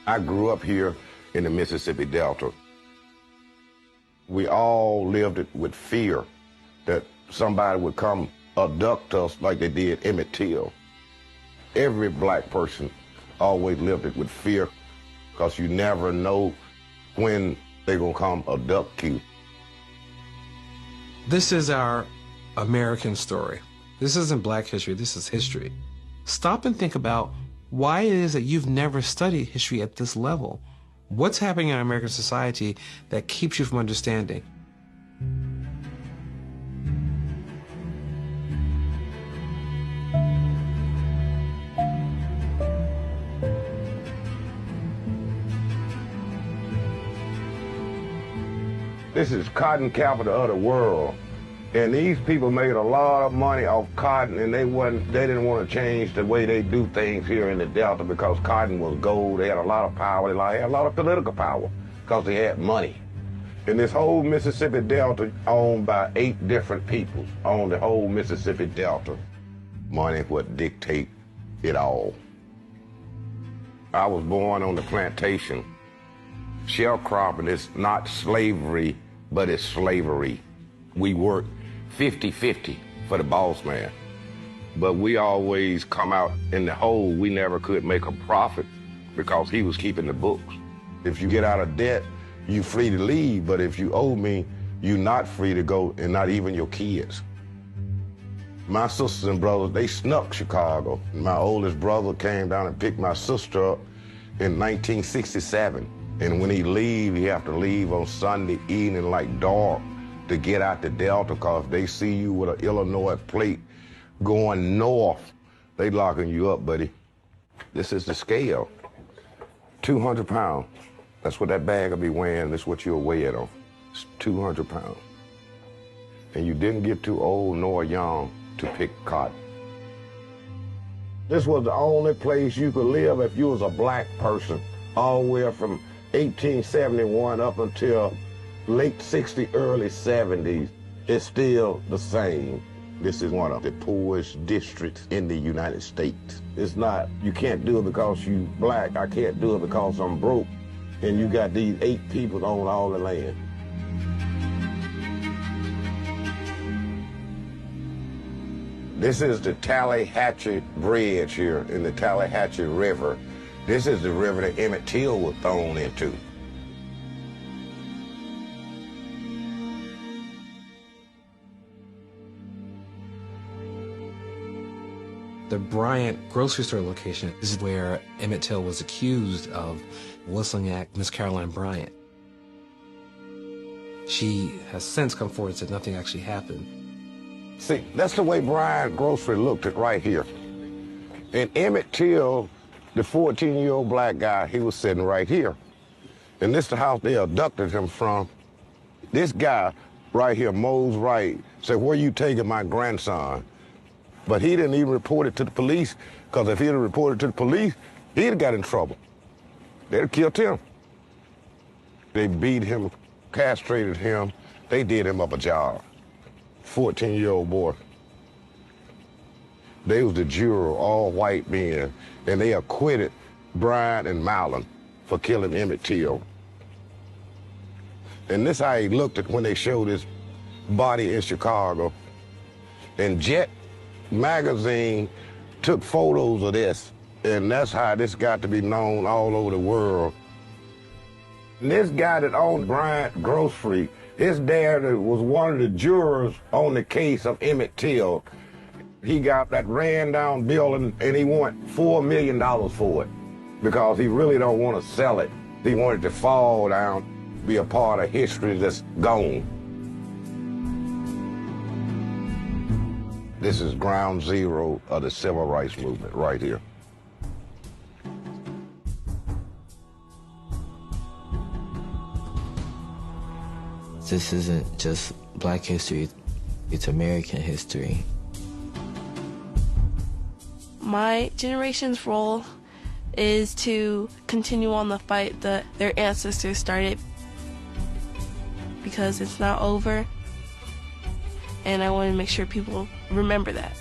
I grew up here in the Mississippi Delta. We all lived it with fear that somebody would come abduct us like they did Emmett Till. Every black person always lived it with fear because you never know when they're gonna come abduct you. This is our American story. This isn't Black history, this is history. Stop and think about why it is that you've never studied history at this level. What's happening in American society that keeps you from understanding? This is cotton capital of the world. And these people made a lot of money off cotton, and they didn't want to change the way they do things here in the Delta because cotton was gold. They had a lot of power. They had a lot of political power because they had money. And this whole Mississippi Delta owned by 8 different people on the whole Mississippi Delta. Money would dictate it all. I was born on the plantation. Sharecropping is not slavery, but it's slavery. We work 50-50 for the boss man. But we always come out in the hole. We never could make a profit because he was keeping the books. If you get out of debt, you're free to leave. But if you owe me, you're not free to go, and not even your kids. My sisters and brothers, they snuck Chicago. My oldest brother came down and picked my sister up in 1967. And when he leave, he have to leave on Sunday evening like dark to get out the Delta, because if they see you with an Illinois plate going north, they locking you up, buddy. This is the scale. 200 pounds. That's what that bag will be weighing. That's what you'll weigh it on. It's 200 pounds. And you didn't get too old nor young to pick cotton. This was the only place you could live if you was a black person, all the way from 1871 up until late 60s, early 70s. It's still the same. This is one of the poorest districts in the United States. It's not, you can't do it because you black. I can't do it because I'm broke. And you got these 8 people on all the land. This is the Tallahatchie Bridge here in the Tallahatchie River. This is the river that Emmett Till was thrown into. The Bryant grocery store location is where Emmett Till was accused of whistling at Miss Caroline Bryant. She has since come forward and said nothing actually happened. See, that's the way Bryant Grocery looked at right here. And Emmett Till, the 14-year-old black guy, he was sitting right here. And this is the house they abducted him from. This guy right here, Mose Wright, said, "Where you taking my grandson?" But he didn't even report it to the police, because if he'd have reported to the police, he'd have got in trouble. They'd have killed him. They beat him, castrated him. They did him up a job. 14-year-old boy. They was the jury, all white men, and they acquitted Bryant and Mallon for killing Emmett Till. And this how he looked at when they showed his body in Chicago. And Jet magazine took photos of this, and that's how this got to be known all over the world. And this guy that owned Bryant Grocery, his dad was one of the jurors on the case of Emmett Till. He got that ran down building, and he wanted $4 million for it because he really don't want to sell it. He wanted to fall down, be a part of history that's gone. This is ground zero of the civil rights movement right here. This isn't just Black history, it's American history. My generation's role is to continue on the fight that their ancestors started, because it's not over, and I want to make sure people remember that.